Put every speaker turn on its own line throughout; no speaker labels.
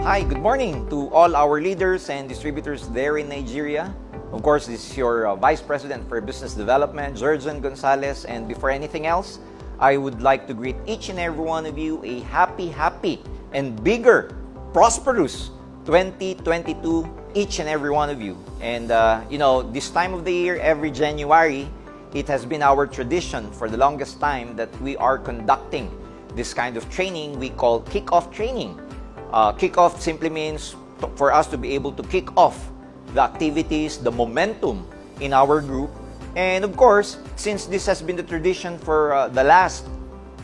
Hi, good morning to all our leaders and distributors there in Nigeria. Of course, this is your Vice President for Business Development, Jurgen Gonzalez. And before anything else, I would like to greet each and every one of you a happy, and bigger, prosperous 2022, each and every one of you. And, this time of the year, every January, it has been our tradition for the longest time that we are conducting this kind of training we call Kickoff Training. Kickoff simply means for us to be able to kick off the activities, the momentum in our group. And of course, since this has been the tradition for the last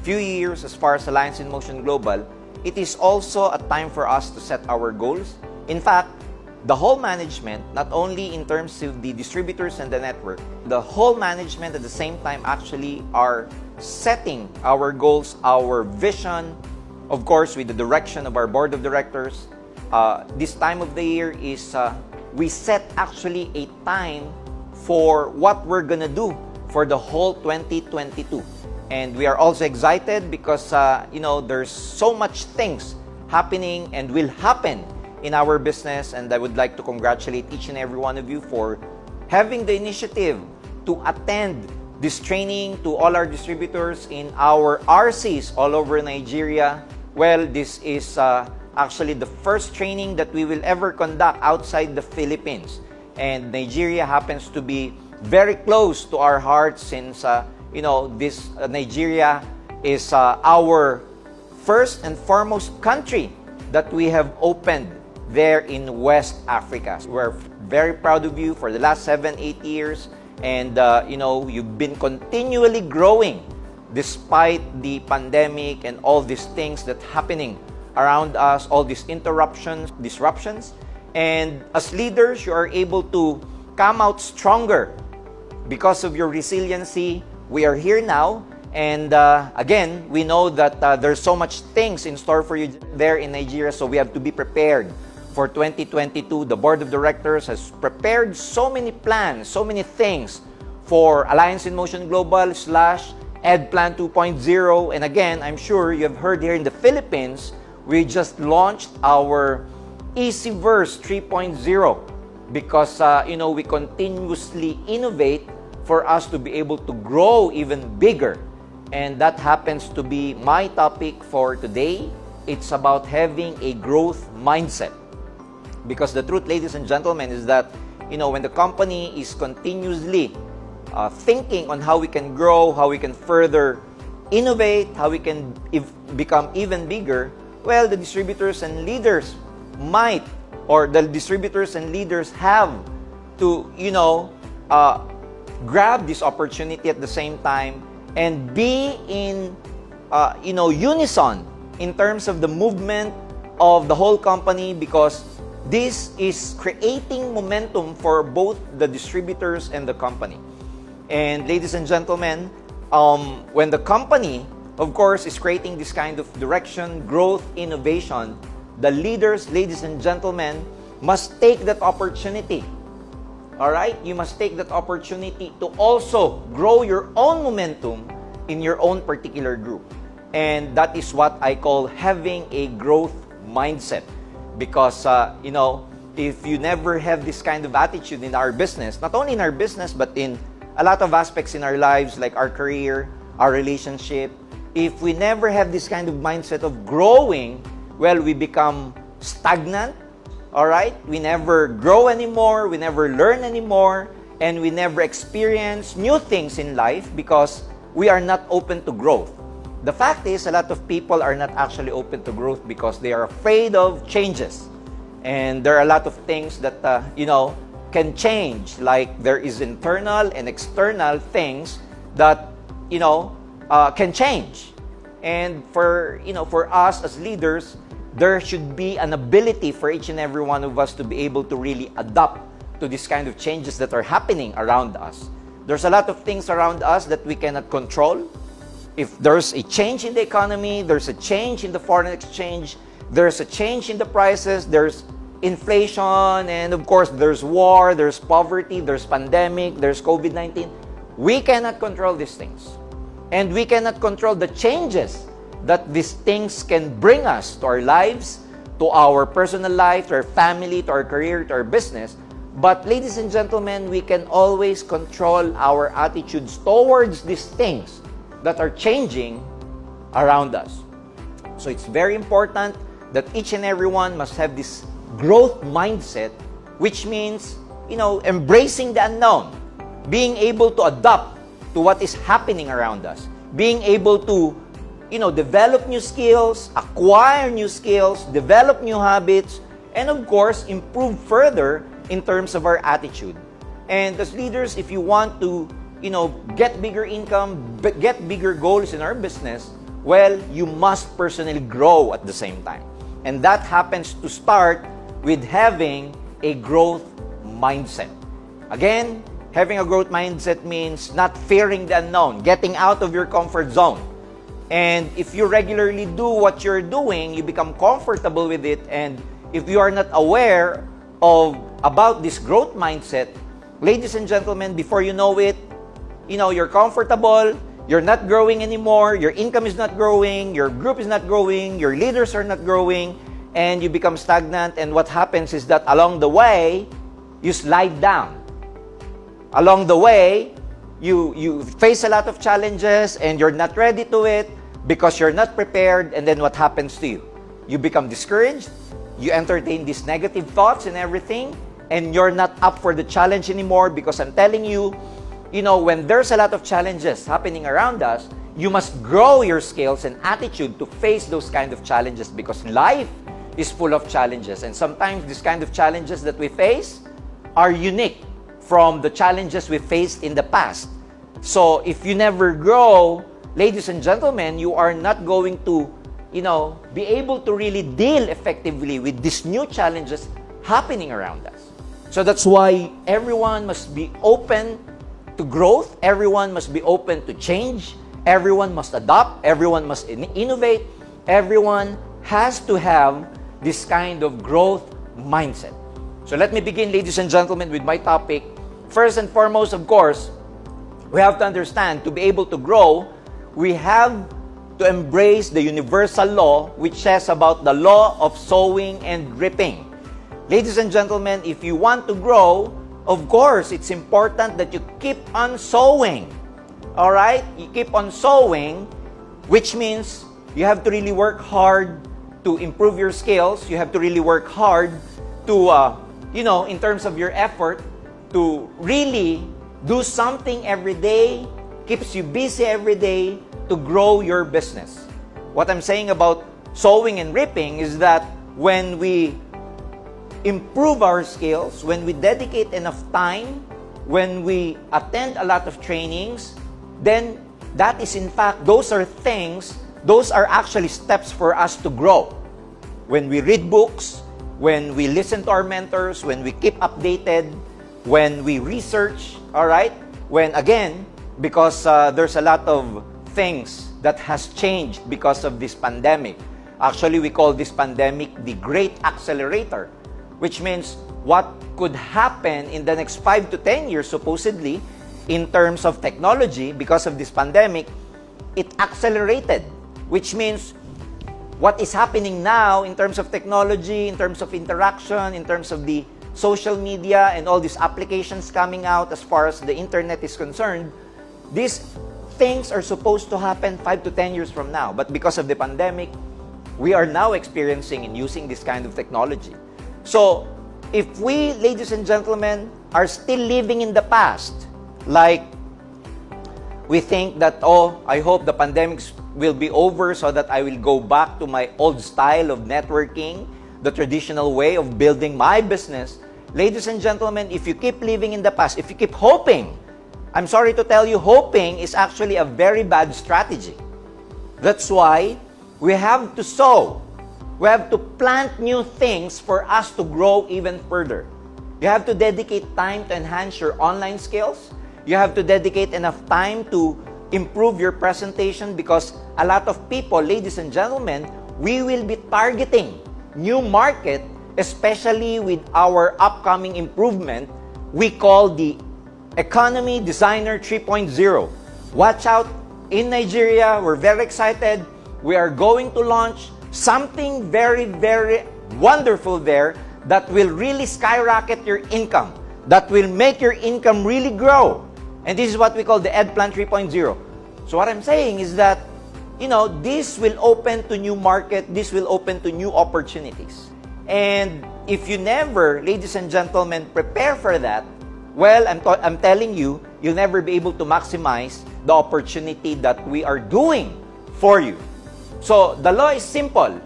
few years as far as Alliance in Motion Global, it is also a time for us to set our goals. In fact, the whole management, not only in terms of the distributors and the network, the whole management at the same time actually are setting our goals, our vision, of course, with the direction of our board of directors. This time of the year is we set actually a time for what we're gonna do for the whole 2022. And we are also excited because, there's so much things happening and will happen in our business. And I would like to congratulate each and every one of you for having the initiative to attend this training, to all our distributors in our RCs all over Nigeria. Well, this is actually the first training that we will ever conduct outside the Philippines. And Nigeria happens to be very close to our hearts since, Nigeria is our first and foremost country that we have opened there in West Africa. We're very proud of you for the last 7-8 years. And, you've been continually growing despite the pandemic and all these things that happening around us, all these interruptions, disruptions. And as leaders, you are able to come out stronger because of your resiliency. We are here now. And again, we know that there's so much things in store for you there in Nigeria. So we have to be prepared for 2022. The board of directors has prepared so many plans, so many things for Alliance in Motion Global / Ed Plan 2.0. And again, I'm sure you have heard here in the Philippines, we just launched our Easyverse 3.0 because, we continuously innovate for us to be able to grow even bigger. And that happens to be my topic for today. It's about having a growth mindset. Because the truth, ladies and gentlemen, is that, when the company is continuously thinking on how we can grow, how we can further innovate, how we can become even bigger, well, the distributors and leaders have to, grab this opportunity at the same time and be in, unison in terms of the movement of the whole company, because this is creating momentum for both the distributors and the company. And ladies and gentlemen, when the company, of course, is creating this kind of direction, growth, innovation, the leaders, ladies and gentlemen, must take that opportunity. All right? You must take that opportunity to also grow your own momentum in your own particular group. And that is what I call having a growth mindset. Because, if you never have this kind of attitude in our business, not only in our business, but in a lot of aspects in our lives, like our career, our relationship, if we never have this kind of mindset of growing, well, we become stagnant, all right? We never grow anymore, we never learn anymore, and we never experience new things in life because we are not open to growth. The fact is, a lot of people are not actually open to growth because they are afraid of changes. And there are a lot of things that, can change. Like there is internal and external things that, can change. And for us as leaders, there should be an ability for each and every one of us to be able to really adapt to this kind of changes that are happening around us. There's a lot of things around us that we cannot control. If there's a change in the economy, there's a change in the foreign exchange, there's a change in the prices, there's inflation, and of course, there's war, there's poverty, there's pandemic, there's COVID-19. We cannot control these things. And we cannot control the changes that these things can bring us to our lives, to our personal life, to our family, to our career, to our business. But ladies and gentlemen, we can always control our attitudes towards these things that are changing around us. So it's very important that each and everyone must have this growth mindset, which means, embracing the unknown, being able to adapt to what is happening around us, being able to, develop new skills, acquire new skills, develop new habits, and of course, improve further in terms of our attitude. And as leaders, if you want to, get bigger income, get bigger goals in our business, well, you must personally grow at the same time. And that happens to start with having a growth mindset. Again, having a growth mindset means not fearing the unknown, getting out of your comfort zone. And if you regularly do what you're doing, you become comfortable with it. And if you are not aware about this growth mindset, ladies and gentlemen, before you know it, you're comfortable, you're not growing anymore, your income is not growing, your group is not growing, your leaders are not growing, and you become stagnant. And what happens is that along the way, you slide down. Along the way, you face a lot of challenges and you're not ready to it because you're not prepared. And then what happens to you? You become discouraged, you entertain these negative thoughts and everything, and you're not up for the challenge anymore. Because I'm telling you, when there's a lot of challenges happening around us, you must grow your skills and attitude to face those kind of challenges, because life is full of challenges. And sometimes these kind of challenges that we face are unique from the challenges we faced in the past. So if you never grow, ladies and gentlemen, you are not going to, be able to really deal effectively with these new challenges happening around us. So that's why everyone must be open to growth. Everyone must be open to change. Everyone must adopt. Everyone must innovate. Everyone has to have this kind of growth mindset. So let me begin, ladies and gentlemen, with my topic. First and foremost, of course, we have to understand, to be able to grow, we have to embrace the universal law, which says about the law of sowing and reaping. Ladies and gentlemen, if you want to grow, of course, it's important that you keep on sowing. All right? You keep on sowing, which means you have to really work hard to improve your skills. You have to really work hard to, in terms of your effort, to really do something every day, keeps you busy every day to grow your business. What I'm saying about sowing and reaping is that when we improve our skills, when we dedicate enough time, when we attend a lot of trainings, then that is in fact, those are actually steps for us to grow. When we read books, when we listen to our mentors, when we keep updated, when we research, all right? When again, because there's a lot of things that has changed because of this pandemic. Actually, we call this pandemic the Great Accelerator, which means what could happen in the next 5 to 10 years, supposedly, in terms of technology, because of this pandemic, it accelerated, which means what is happening now in terms of technology, in terms of interaction, in terms of the social media and all these applications coming out as far as the internet is concerned, these things are supposed to happen 5 to 10 years from now. But because of the pandemic, we are now experiencing and using this kind of technology. So, if we, ladies and gentlemen, are still living in the past, like we think that, I hope the pandemic will be over so that I will go back to my old style of networking, the traditional way of building my business. Ladies and gentlemen, if you keep living in the past, if you keep hoping, I'm sorry to tell you, hoping is actually a very bad strategy. That's why we have to sow. We have to plant new things for us to grow even further. You have to dedicate time to enhance your online skills. You have to dedicate enough time to improve your presentation, because a lot of people, ladies and gentlemen, we will be targeting new market, especially with our upcoming improvement we call the Economy Designer 3.0. Watch out, in Nigeria, we're very excited. We are going to launch something very, very wonderful there that will really skyrocket your income, that will make your income really grow. And this is what we call the Ed Plan 3.0. So what I'm saying is that, this will open to new market, this will open to new opportunities. And if you never, ladies and gentlemen, prepare for that, well, I'm telling you, you'll never be able to maximize the opportunity that we are doing for you. So the law is simple.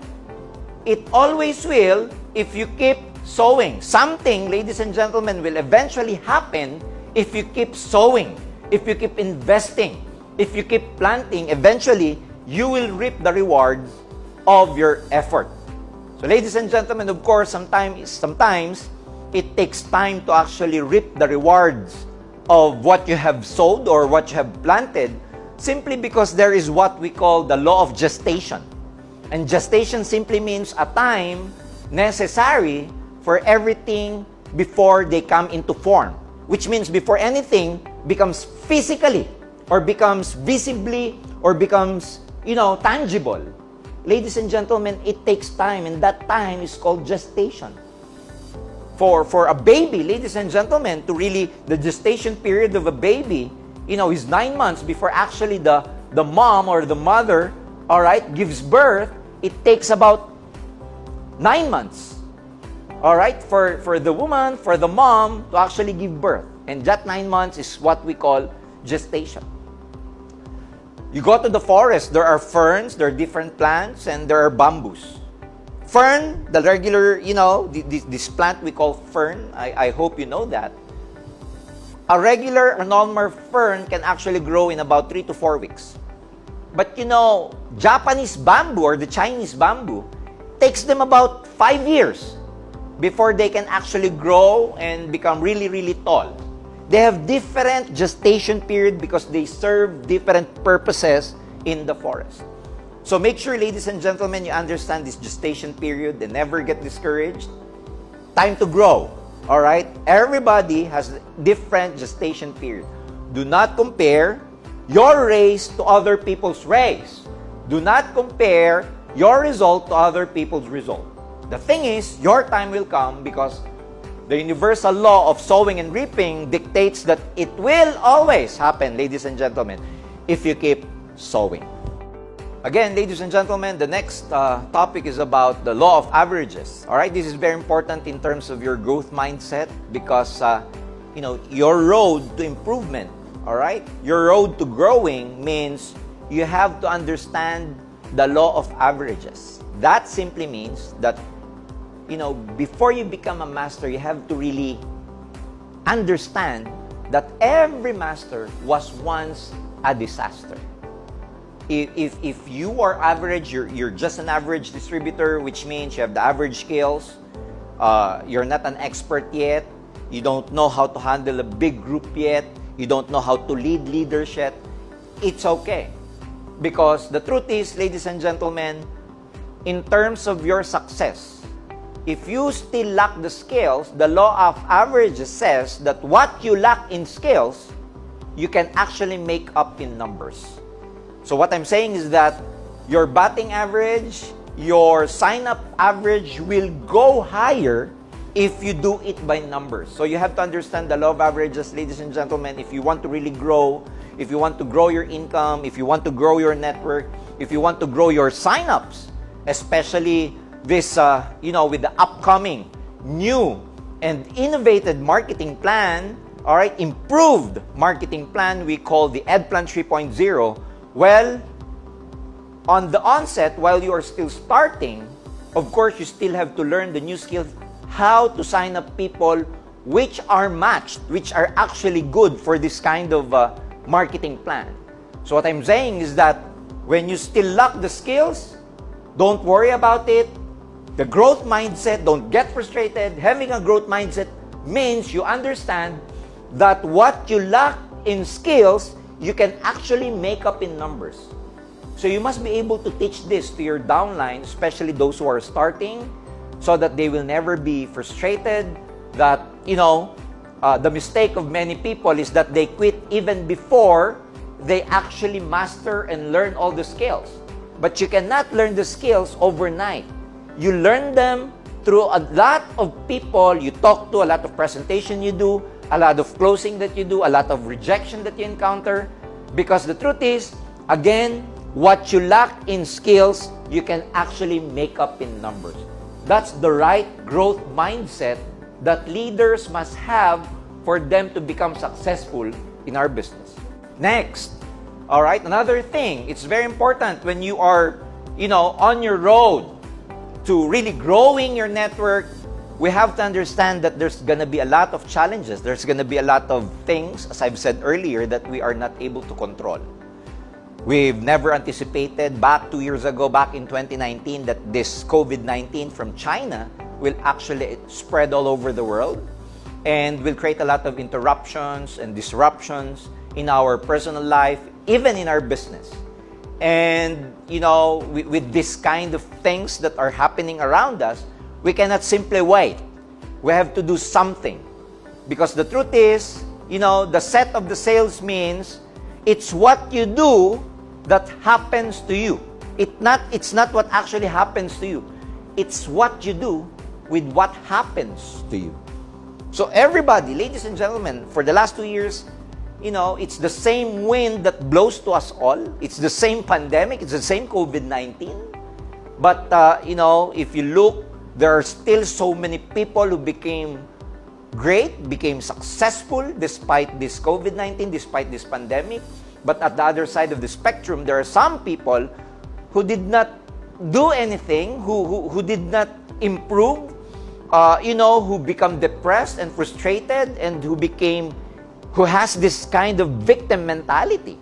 It always will if you keep sowing. Something, ladies and gentlemen, will eventually happen if you keep sowing, if you keep investing, if you keep planting. Eventually, you will reap the rewards of your effort. So ladies and gentlemen, of course, sometimes it takes time to actually reap the rewards of what you have sowed or what you have planted, simply because there is what we call the law of gestation. And gestation simply means a time necessary for everything before they come into form, which means before anything becomes physically or becomes visibly or becomes, tangible. Ladies and gentlemen, it takes time, and that time is called gestation. For a baby, ladies and gentlemen, the gestation period of a baby, is 9 months before actually the mom or the mother, gives birth. It takes about 9 months, for the woman, for the mom to actually give birth. And that 9 months is what we call gestation. You go to the forest, there are ferns, there are different plants, and there are bamboos. Fern, the regular, this plant we call fern, I hope you know that. A regular or normal fern can actually grow in about 3 to 4 weeks. But Japanese bamboo or the Chinese bamboo takes them about 5 years before they can actually grow and become really, really tall. They have different gestation period because they serve different purposes in the forest. So make sure, ladies and gentlemen, you understand this gestation period and never get discouraged. Time to grow, Everybody has different gestation period. Do not compare your race to other people's race. Do not compare your result to other people's result. The thing is, your time will come because the universal law of sowing and reaping dictates that it will always happen, ladies and gentlemen, if you keep sowing. Again, ladies and gentlemen, the next topic is about the law of averages. This is very important in terms of your growth mindset because, your road to improvement, your road to growing means you have to understand the law of averages. That simply means that, before you become a master, you have to really understand that every master was once a disaster. If you are average, you're just an average distributor, which means you have the average skills, you're not an expert yet, you don't know how to handle a big group yet, you don't know how to lead leadership, it's okay. Because the truth is, ladies and gentlemen, in terms of your success, if you still lack the skills, the law of averages says that what you lack in skills, you can actually make up in numbers. So what I'm saying is that your batting average, your sign-up average will go higher if you do it by numbers. So you have to understand the law of averages, ladies and gentlemen, if you want to really grow, if you want to grow your income, if you want to grow your network, if you want to grow your sign-ups, especially this, with the upcoming new and innovative marketing plan, improved marketing plan we call the Ed Plan 3.0. Well, on the onset, while you are still starting, of course, you still have to learn the new skills, how to sign up people which are matched, which are actually good for this kind of marketing plan. So what I'm saying is that when you still lack the skills, don't worry about it. The growth mindset, don't get frustrated. Having a growth mindset means you understand that what you lack in skills, you can actually make up in numbers. So you must be able to teach this to your downline, especially those who are starting, so that they will never be frustrated. That, the mistake of many people is that they quit even before they actually master and learn all the skills. But you cannot learn the skills overnight. You learn them through a lot of people you talk to, a lot of presentation you do, a lot of closing that you do, a lot of rejection that you encounter. Because the truth is, again, what you lack in skills, you can actually make up in numbers. That's the right growth mindset that leaders must have for them to become successful in our business. Next, all right, another thing, it's very important when you are, on your road to really growing your network, we have to understand that there's going to be a lot of challenges. There's going to be a lot of things, as I've said earlier, that we are not able to control. We've never anticipated back 2 years ago, back in 2019, that this COVID-19 from China will actually spread all over the world and will create a lot of interruptions and disruptions in our personal life, even in our business. And, with this kind of things that are happening around us, we cannot simply wait. We have to do something. Because the truth is, the set of the sails means it's what you do that happens to you. It's not what actually happens to you. It's what you do with what happens to you. So everybody, ladies and gentlemen, for the last 2 years, it's the same wind that blows to us all. It's the same pandemic. It's the same COVID-19. But, if you look, there are still so many people who became great, became successful despite this COVID-19, despite this pandemic. But at the other side of the spectrum, there are some people who did not do anything, who did not improve, who become depressed and frustrated, and who has this kind of victim mentality.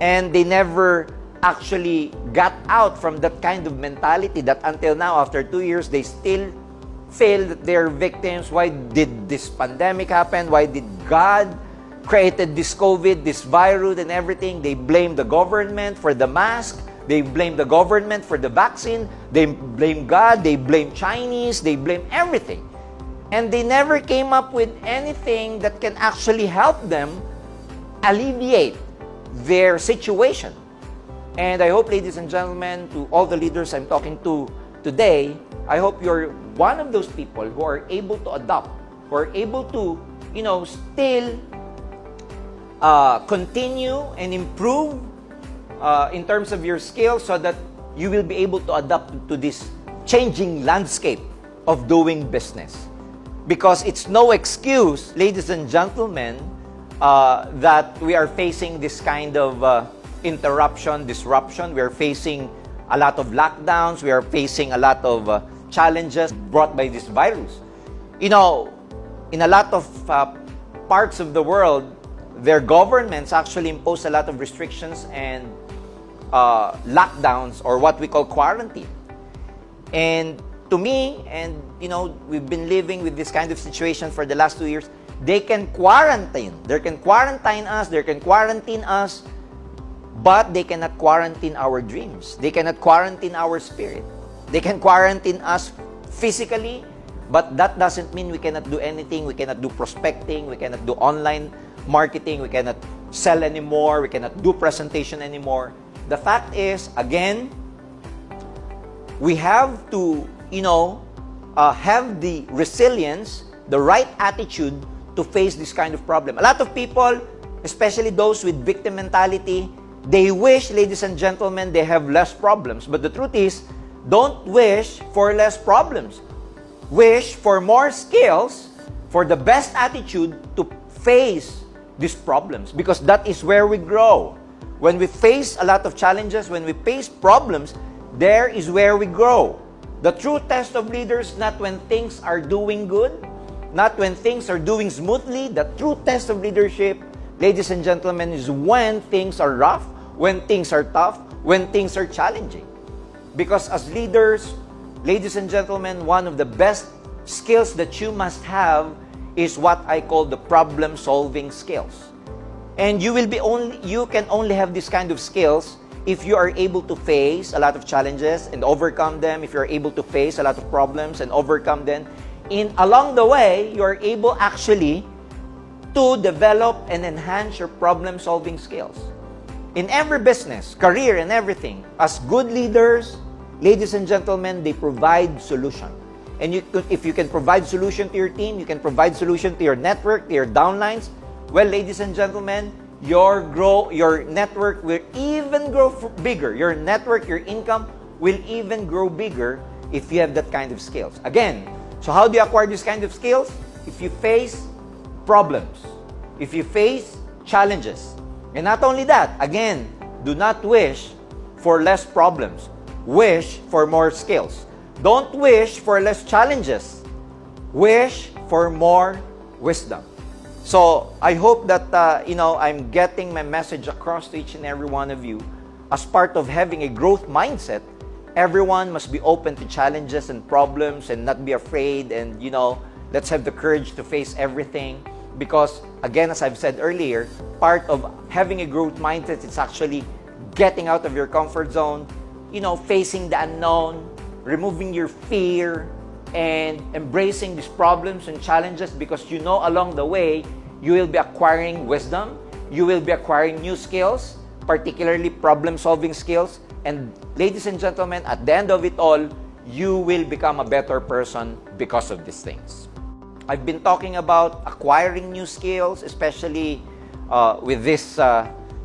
And they never actually got out from that kind of mentality that until now, after 2 years, they still feel that they're victims. Why did this pandemic happen? Why did God created this COVID, this virus and everything? They blame the government for the mask. They blame the government for the vaccine. They blame God. They blame Chinese. They blame everything. And they never came up with anything that can actually help them alleviate their situation. And I hope, ladies and gentlemen, to all the leaders I'm talking to today, I hope you're one of those people who are able to adopt, who are able to, still continue and improve in terms of your skills so that you will be able to adapt to this changing landscape of doing business. Because it's no excuse, ladies and gentlemen, that we are facing this kind of interruption, disruption. We are facing a lot of lockdowns. We are facing a lot of challenges brought by this virus. In a lot of parts of the world, their governments actually impose a lot of restrictions and lockdowns, or what we call quarantine. And to me, and we've been living with this kind of situation for the last 2 years, they can quarantine. They can quarantine us, they can quarantine us, but they cannot quarantine our dreams. They cannot quarantine our spirit. They can quarantine us physically, but that doesn't mean we cannot do anything. We cannot do prospecting, we cannot do online marketing, we cannot sell anymore, we cannot do presentation anymore. The fact is, again, we have to, have the resilience, the right attitude to face this kind of problem. A lot of people, especially those with victim mentality, they wish, ladies and gentlemen, they have less problems. But the truth is, don't wish for less problems. Wish for more skills, for the best attitude to face these problems. Because that is where we grow. When we face a lot of challenges, when we face problems, there is where we grow. The true test of leaders, not when things are doing good, not when things are doing smoothly. The true test of leadership, ladies and gentlemen, is when things are rough, when things are tough, when things are challenging. Because as leaders, ladies and gentlemen, one of the best skills that you must have is what I call the problem-solving skills. And you can only have this kind of skills if you are able to face a lot of challenges and overcome them, if you're able to face a lot of problems and overcome them. Along the way, you are able actually to develop and enhance your problem-solving skills. In every business, career, and everything, as good leaders, ladies and gentlemen, they provide solution. And if you can provide solution to your team, you can provide solution to your network, to your downlines, well, ladies and gentlemen, your network will even grow bigger. Your network, your income will even grow bigger if you have that kind of skills. Again, so how do you acquire this kind of skills? If you face problems, if you face challenges. And not only that, again, do not wish for less problems. Wish for more skills. Don't wish for less challenges. Wish for more wisdom. So I hope that I'm getting my message across to each and every one of you. As part of having a growth mindset, everyone must be open to challenges and problems and not be afraid, and let's have the courage to face everything. Because again, as I've said earlier, part of having a growth mindset is actually getting out of your comfort zone, facing the unknown, removing your fear, and embracing these problems and challenges, because along the way, you will be acquiring wisdom, you will be acquiring new skills, particularly problem-solving skills, and ladies and gentlemen, at the end of it all, you will become a better person because of these things. I've been talking about acquiring new skills, especially with this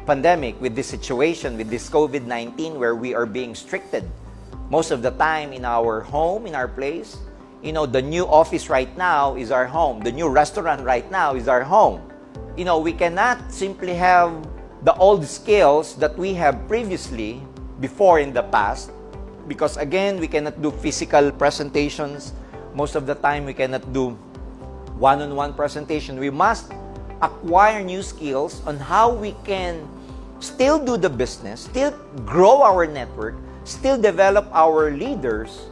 pandemic, with this situation, with this COVID-19, where we are being restricted most of the time in our home, in our place. The new office right now is our home. The new restaurant right now is our home. We cannot simply have the old skills that we have previously, before in the past, because again, we cannot do physical presentations. Most of the time, we cannot do one-on-one presentation. We must acquire new skills on how we can still do the business, still grow our network, still develop our leaders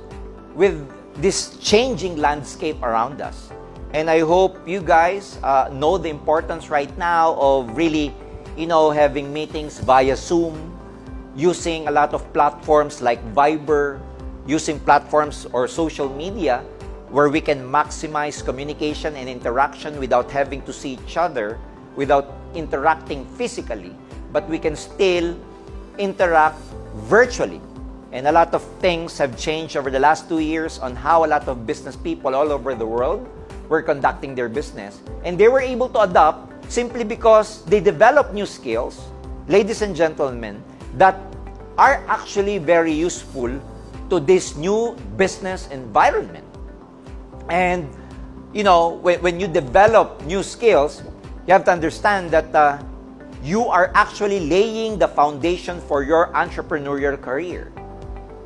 with this changing landscape around us. And I hope you guys know the importance right now of really, having meetings via Zoom, using a lot of platforms like Viber, using platforms or social media where we can maximize communication and interaction without having to see each other, without interacting physically, but we can still interact virtually. And a lot of things have changed over the last 2 years on how a lot of business people all over the world were conducting their business. And they were able to adapt simply because they developed new skills, ladies and gentlemen, that are actually very useful to this new business environment. And, when you develop new skills, you have to understand that you are actually laying the foundation for your entrepreneurial career.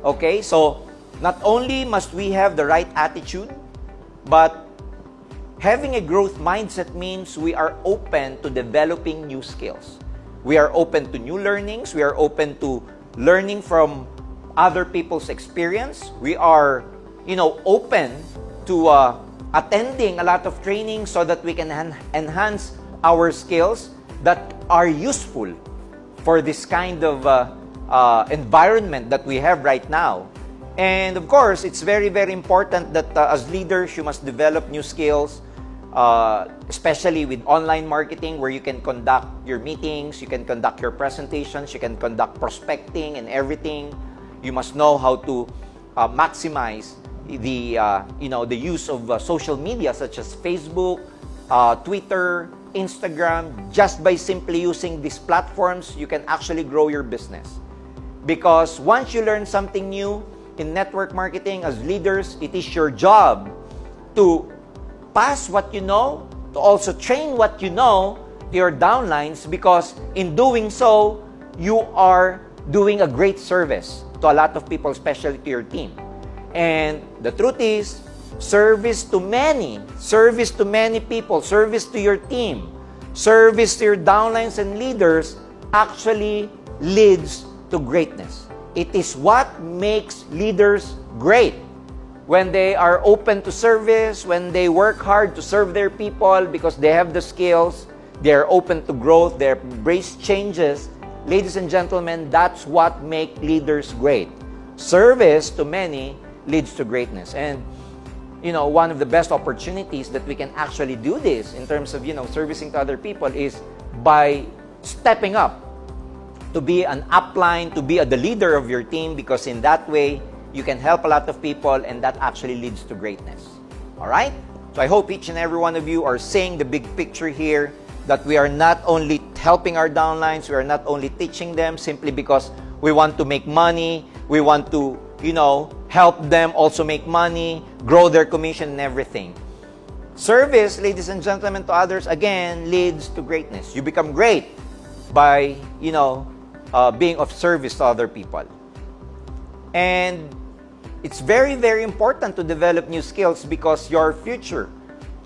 Okay, so not only must we have the right attitude, but having a growth mindset means we are open to developing new skills. We are open to new learnings. We are open to learning from other people's experience. We are, open to attending a lot of training so that we can enhance our skills that are useful for this kind of environment that we have right now. And of course, it's very, very important that as leaders, you must develop new skills, especially with online marketing, where you can conduct your meetings, you can conduct your presentations, you can conduct prospecting and everything. You must know how to maximize the use of social media such as Facebook, Twitter, Instagram. Just by simply using these platforms, you can actually grow your business. Because once you learn something new in network marketing, as leaders, it is your job to pass what you know, to also train what you know to your downlines, because in doing so, you are doing a great service to a lot of people, especially to your team. And the truth is, service to many people, service to your team, service to your downlines and leaders actually leads to greatness. It is what makes leaders great. When they are open to service, when they work hard to serve their people because they have the skills, they are open to growth, they embrace changes. Ladies and gentlemen, that's what makes leaders great. Service to many leads to greatness. And one of the best opportunities that we can actually do this in terms of servicing to other people is by stepping up to be an upline, to be the leader of your team, because in that way you can help a lot of people, and that actually leads to greatness. All right? So I hope each and every one of you are seeing the big picture here, that we are not only helping our downlines, we are not only teaching them simply because we want to make money, we want to, help them also make money, grow their commission and everything. Service, ladies and gentlemen, to others, again, leads to greatness. You become great by, being of service to other people. And it's very, very important to develop new skills because your future,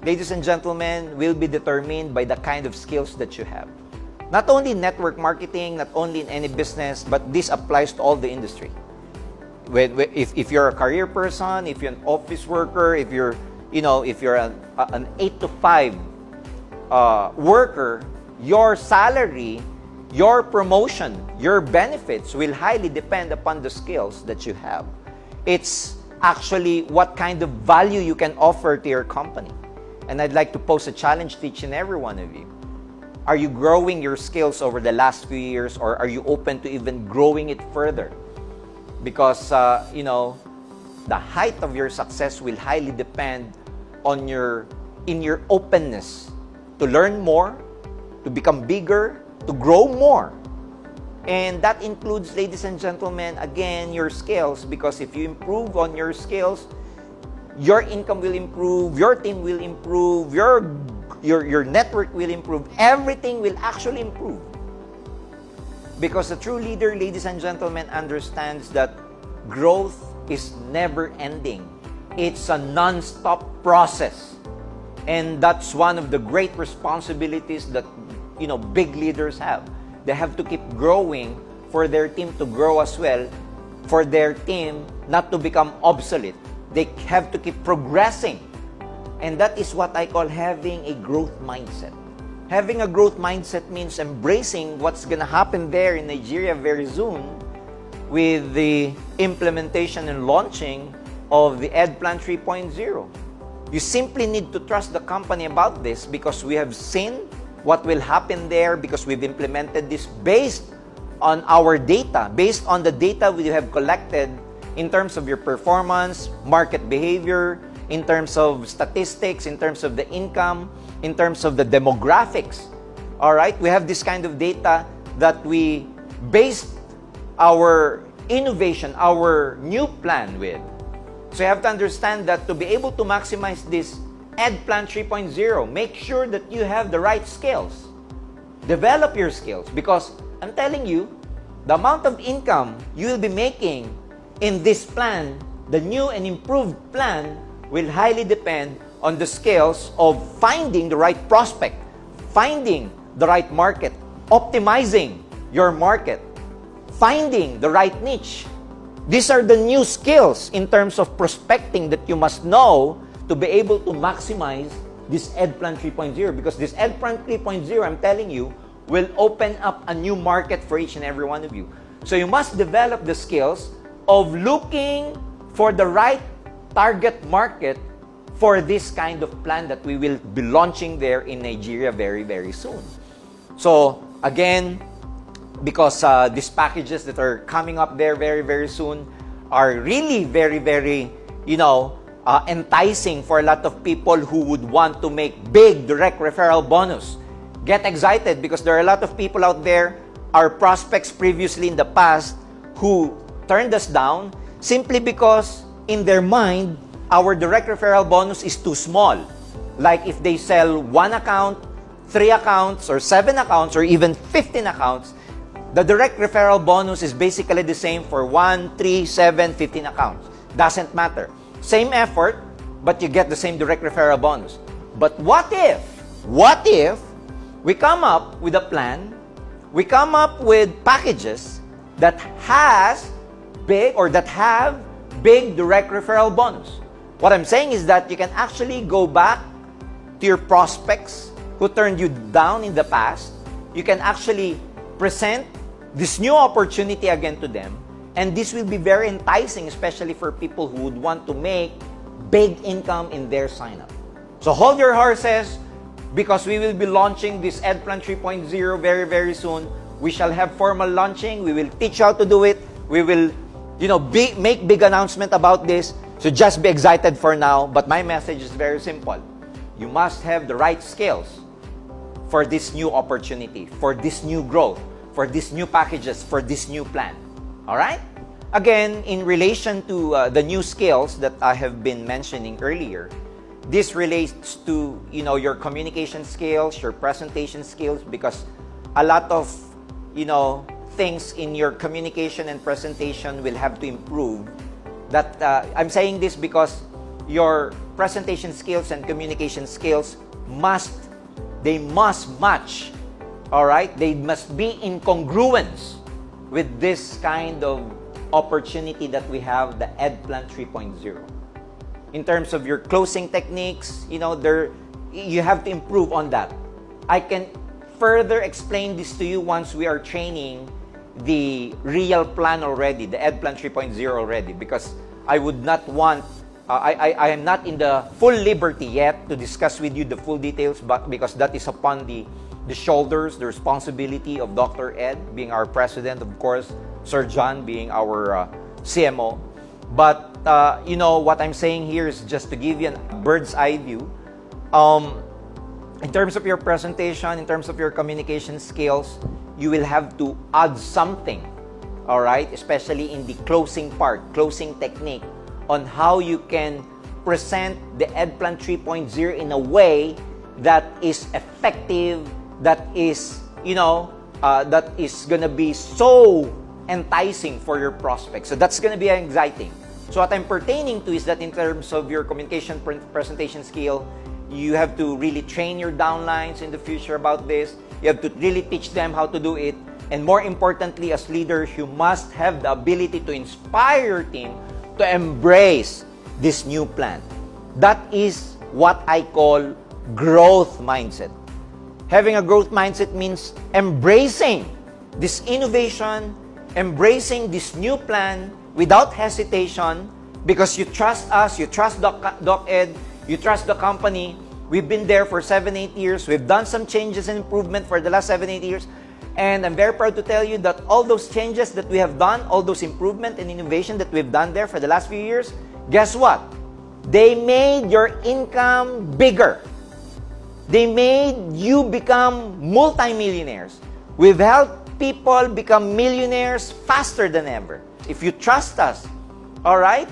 ladies and gentlemen, will be determined by the kind of skills that you have. Not only network marketing, not only in any business, but this applies to all the industry. If you're a career person, if you're an office worker, if you're an 8 to 5 worker, your salary, your promotion, your benefits will highly depend upon the skills that you have. It's actually what kind of value you can offer to your company. And I'd like to pose a challenge to each and every one of you. Are you growing your skills over the last few years, or are you open to even growing it further? Because, the height of your success will highly depend on your openness to learn more, to become bigger, to grow more. And that includes, ladies and gentlemen, again, your skills, because if you improve on your skills, your income will improve, your team will improve, your network will improve, everything will actually improve. Because a true leader, ladies and gentlemen, understands that growth is never ending. It's a non-stop process. And that's one of the great responsibilities that, big leaders have. They have to keep growing for their team to grow as well, for their team not to become obsolete. They have to keep progressing. And that is what I call having a growth mindset. Having a growth mindset means embracing what's going to happen there in Nigeria very soon with the implementation and launching of the EdPlan 3.0. You simply need to trust the company about this because we have seen what will happen there, because we've implemented this based on our data, based on the data we have collected in terms of your performance, market behavior, in terms of statistics, in terms of the income, in terms of the demographics. All right? We have this kind of data that we based our innovation, our new plan with. So you have to understand that to be able to maximize this EdPlan 3.0, make sure that you have the right skills. Develop your skills, because I'm telling you, the amount of income you will be making in this plan, the new and improved plan, will highly depend on the skills of finding the right prospect, finding the right market, optimizing your market, finding the right niche. These are the new skills in terms of prospecting that you must know to be able to maximize this EdPlan 3.0, because this EdPlan 3.0, I'm telling you, will open up a new market for each and every one of you. So you must develop the skills of looking for the right target market for this kind of plan that we will be launching there in Nigeria very, very soon. So again, because these packages that are coming up there very, very soon are really very, very, enticing for a lot of people who would want to make big direct referral bonus. Get excited, because there are a lot of people out there, our prospects previously in the past, who turned us down simply because in their mind, our direct referral bonus is too small. Like if they sell 1 account, 3 accounts, or 7 accounts, or even 15 accounts, the direct referral bonus is basically the same for 1, 3, 7, 15 accounts. Doesn't matter. Same effort, but you get the same direct referral bonus. But what if we come up with a plan, we come up with packages that has big or that have big direct referral bonus? What I'm saying is that you can actually go back to your prospects who turned you down in the past. You can actually present this new opportunity again to them, and this will be very enticing, especially for people who would want to make big income in their sign-up. So hold your horses, because we will be launching this EdPlan 3.0 very, very soon. We shall have formal launching. We will teach you how to do it. We will make big announcement about this. So just be excited for now. But my message is very simple. You must have the right skills for this new opportunity, for this new growth, for these new packages, for this new plan. All right? Again, in relation to the new skills that I have been mentioning earlier, this relates to your communication skills, your presentation skills, because a lot of things in your communication and presentation will have to improve. That I'm saying this because your presentation skills and communication skills must match. All right, they must be in congruence with this kind of opportunity that we have, the EdPlan 3.0. In terms of your closing techniques, you have to improve on that. I can further explain this to you once we are training the real plan already, the EdPlan 3.0 already, because I would not want, I am not in the full liberty yet to discuss with you the full details, but because that is upon the shoulders, the responsibility of Dr. Ed, being our president, of course, Sir John being our CMO. But, what I'm saying here is just to give you a bird's eye view. In terms of your presentation, in terms of your communication skills, you will have to add something, all right? Especially in the closing part, closing technique, on how you can present the EdPlan 3.0 in a way that is effective, that is, that is gonna be so enticing for your prospects. So that's gonna be exciting. So what I'm pertaining to is that in terms of your communication presentation skill, you have to really train your downlines in the future about this. You have to really teach them how to do it. And more importantly, as leaders, you must have the ability to inspire your team to embrace this new plan. That is what I call growth mindset. Having a growth mindset means embracing this innovation, embracing this new plan without hesitation, because you trust us, you trust Doc Ed, you trust the company. We've been there for 7-8 years. We've done some changes and improvement for the last 7-8 years. And I'm very proud to tell you that all those changes that we have done, all those improvement and innovation that we've done there for the last few years, guess what? They made your income bigger. They made you become multimillionaires. We've helped people become millionaires faster than ever. If you trust us, all right?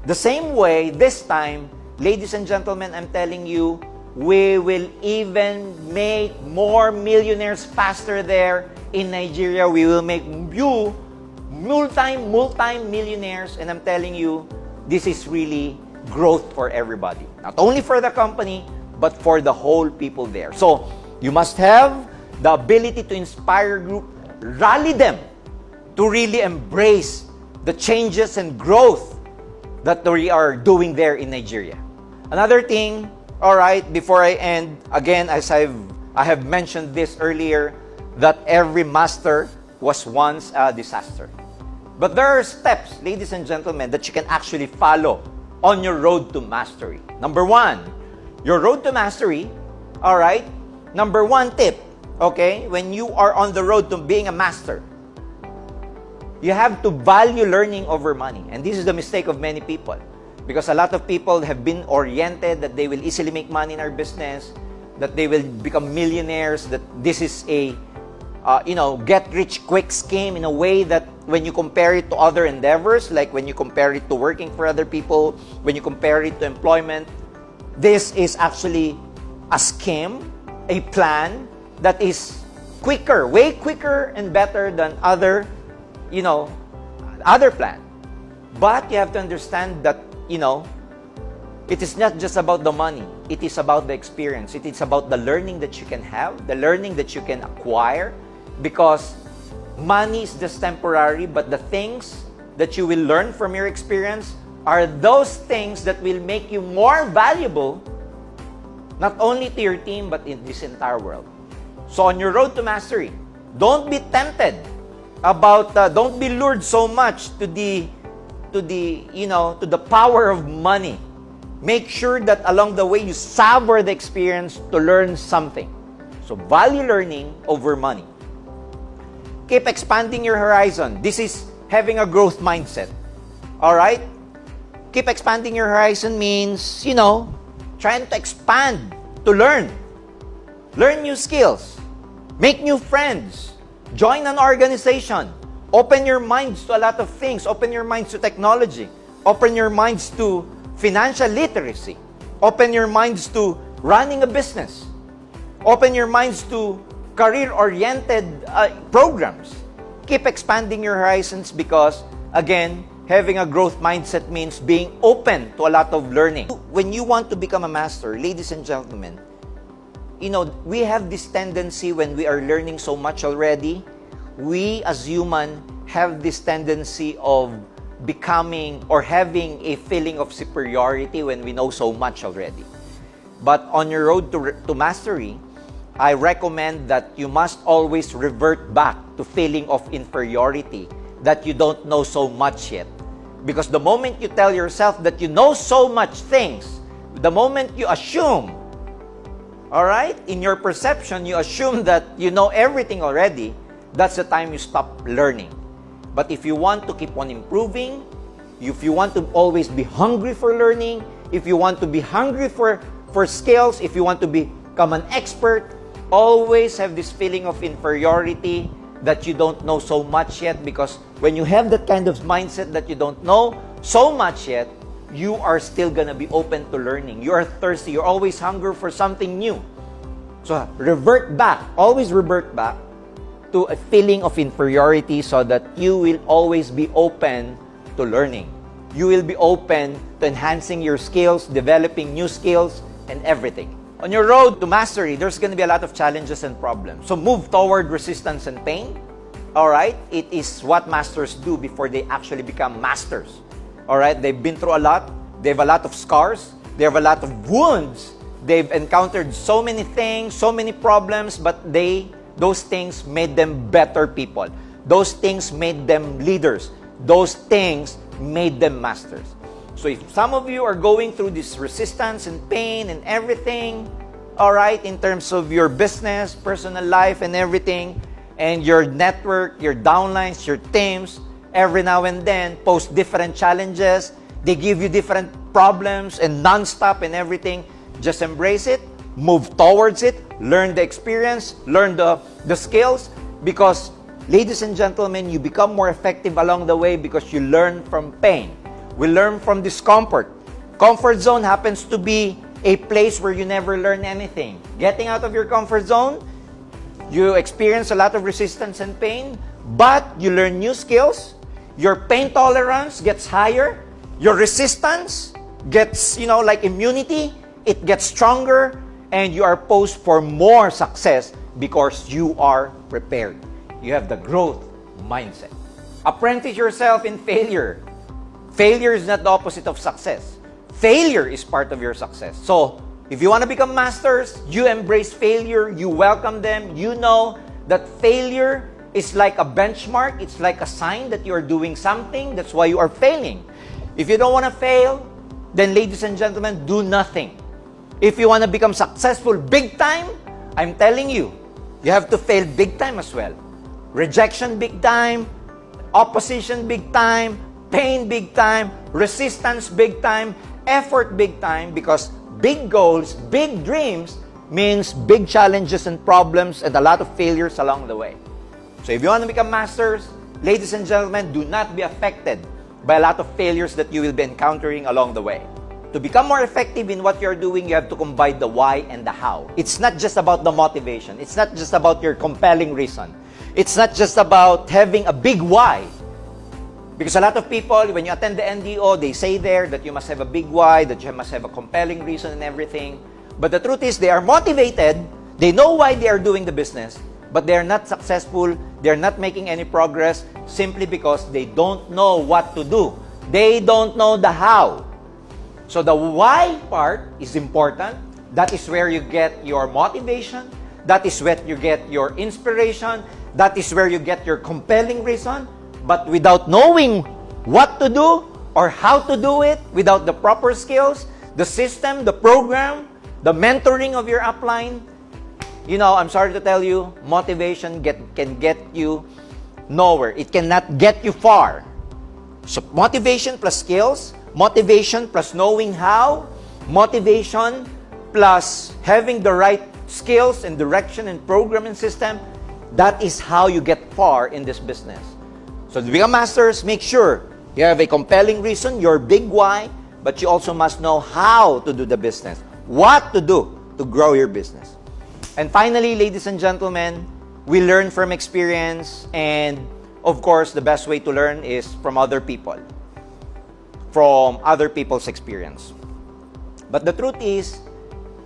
The same way, this time, ladies and gentlemen, I'm telling you, we will even make more millionaires faster there in Nigeria. We will make you multi-millionaires. And I'm telling you, this is really growth for everybody. Not only for the company, but for the whole people there. So, you must have the ability to inspire group, rally them to really embrace the changes and growth that we are doing there in Nigeria. Another thing, all right, before I end, again, as I have mentioned this earlier, that every master was once a disaster. But there are steps, ladies and gentlemen, that you can actually follow on your road to mastery. Number one, your road to mastery, all right, number one tip, okay, when you are on the road to being a master, you have to value learning over money. And this is the mistake of many people. Because a lot of people have been oriented that they will easily make money in our business, that they will become millionaires, that this is a, get-rich-quick scheme in a way that when you compare it to other endeavors, like when you compare it to working for other people, when you compare it to employment, this is actually a scheme, a plan that is quicker, way quicker and better than other plan. But you have to understand that, it is not just about the money. It is about the experience. It is about the learning that you can have, the learning that you can acquire, because money is just temporary, but the things that you will learn from your experience are those things that will make you more valuable, not only to your team, but in this entire world. So on your road to mastery, don't be tempted don't be lured so much to the power of money. Make sure that along the way you savor the experience to learn something. So value learning over money. Keep expanding your horizon. This is having a growth mindset. All right? Keep expanding your horizon means, trying to expand, to learn. Learn new skills. Make new friends. Join an organization. Open your minds to a lot of things. Open your minds to technology. Open your minds to financial literacy. Open your minds to running a business. Open your minds to career-oriented programs. Keep expanding your horizons because, again, having a growth mindset means being open to a lot of learning. When you want to become a master, ladies and gentlemen, we have this tendency when we are learning so much already, we as human have this tendency of becoming or having a feeling of superiority when we know so much already. But on your road to mastery, I recommend that you must always revert back to feeling of inferiority, that you don't know so much yet. Because the moment you tell yourself that you know so much things, the moment you assume, all right, in your perception, you assume that you know everything already, that's the time you stop learning. But if you want to keep on improving, if you want to always be hungry for learning, if you want to be hungry for skills, if you want to become an expert, always have this feeling of inferiority that you don't know so much yet, because when you have that kind of mindset that you don't know so much yet, you are still gonna be open to learning. You are thirsty. You're always hungry for something new. So always revert back to a feeling of inferiority so that you will always be open to learning. You will be open to enhancing your skills, developing new skills, and everything. On your road to mastery, there's going to be a lot of challenges and problems. So move toward resistance and pain. All right? It is what masters do before they actually become masters. All right? They've been through a lot. They have a lot of scars. They have a lot of wounds. They've encountered so many things, so many problems, but those things made them better people. Those things made them leaders. Those things made them masters. So if some of you are going through this resistance and pain and everything, all right, in terms of your business, personal life and everything, and your network, your downlines, your teams, every now and then post different challenges, they give you different problems and non-stop and everything, just embrace it, move towards it, learn the experience, learn the skills, because, ladies and gentlemen, you become more effective along the way because you learn from pain. We learn from discomfort. Comfort zone happens to be a place where you never learn anything. Getting out of your comfort zone, you experience a lot of resistance and pain, but you learn new skills. Your pain tolerance gets higher. Your resistance gets, like immunity, it gets stronger, and you are posed for more success because you are prepared. You have the growth mindset. Apprentice yourself in failure. Failure is not the opposite of success. Failure is part of your success. So, if you want to become masters, you embrace failure, you welcome them, you know that failure is like a benchmark, it's like a sign that you are doing something, that's why you are failing. If you don't want to fail, then ladies and gentlemen, do nothing. If you want to become successful big time, I'm telling you, you have to fail big time as well. Rejection big time, opposition big time, pain big time, resistance big time, effort big time, because big goals, big dreams means big challenges and problems and a lot of failures along the way. So if you want to become masters, ladies and gentlemen, do not be affected by a lot of failures that you will be encountering along the way. To become more effective in what you're doing, you have to combine the why and the how. It's not just about the motivation. It's not just about your compelling reason. It's not just about having a big why. Because a lot of people, when you attend the NDO, they say there that you must have a big why, that you must have a compelling reason and everything. But the truth is, they are motivated, they know why they are doing the business, but they are not successful, they are not making any progress simply because they don't know what to do. They don't know the how. So the why part is important. That is where you get your motivation. That is where you get your inspiration. That is where you get your compelling reason. But without knowing what to do or how to do it, without the proper skills, the system, the program, the mentoring of your upline, I'm sorry to tell you, motivation can get you nowhere. It cannot get you far. So motivation plus skills, motivation plus knowing how, motivation plus having the right skills and direction and programming system, that is how you get far in this business. So to become masters, make sure you have a compelling reason, your big why, but you also must know how to do the business, what to do to grow your business. And finally, ladies and gentlemen, we learn from experience, and of course, the best way to learn is from other people, from other people's experience. But the truth is,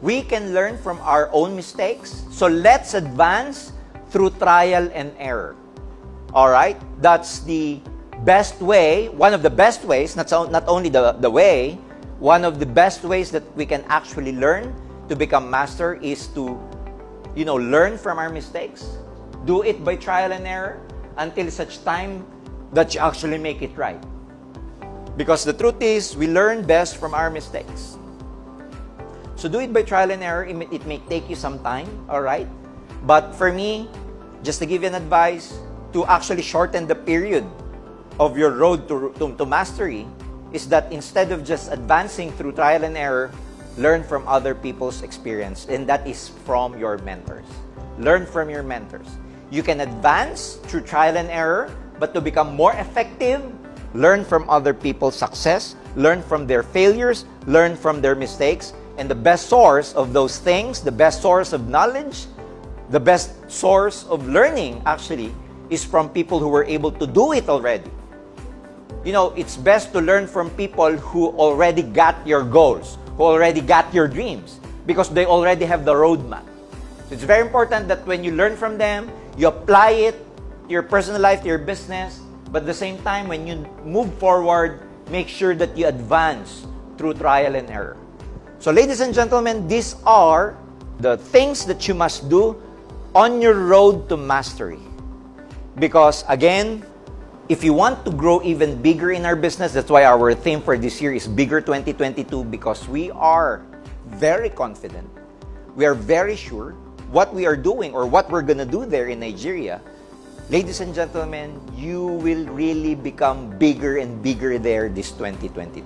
we can learn from our own mistakes, so let's advance through trial and error. Alright? That's the best way, one of the best ways, not only the way, one of the best ways that we can actually learn to become master is to, learn from our mistakes. Do it by trial and error until such time that you actually make it right. Because the truth is, we learn best from our mistakes. So do it by trial and error. It may take you some time, alright? But for me, just to give you an advice, to actually shorten the period of your road to mastery, is that instead of just advancing through trial and error, learn from other people's experience, and that is from your mentors. Learn from your mentors. You can advance through trial and error, but to become more effective, learn from other people's success, learn from their failures, learn from their mistakes, and the best source of those things, the best source of knowledge, the best source of learning actually is from people who were able to do it already. It's best to learn from people who already got your goals, who already got your dreams, because they already have the roadmap. So it's very important that when you learn from them, you apply it to your personal life, to your business, but at the same time, when you move forward, make sure that you advance through trial and error. So ladies and gentlemen, these are the things that you must do on your road to mastery. Because again, if you want to grow even bigger in our business, that's why our theme for this year is Bigger 2022, because we are very confident, we are very sure what we are doing or what we're going to do there in Nigeria. Ladies and gentlemen, you will really become bigger and bigger there this 2022.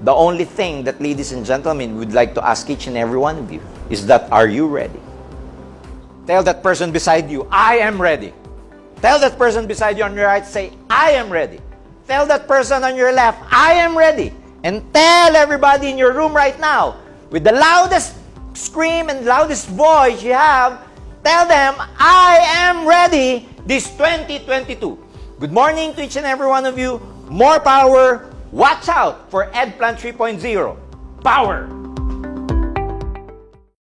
The only thing that, ladies and gentlemen, would like to ask each and every one of you is that, are you ready? Tell that person beside you, I am ready. Tell that person beside you on your right, say, I am ready. Tell that person on your left, I am ready. And tell everybody in your room right now, with the loudest scream and loudest voice you have, tell them, I am ready this 2022. Good morning to each and every one of you. More power. Watch out for EdPlan 3.0. Power!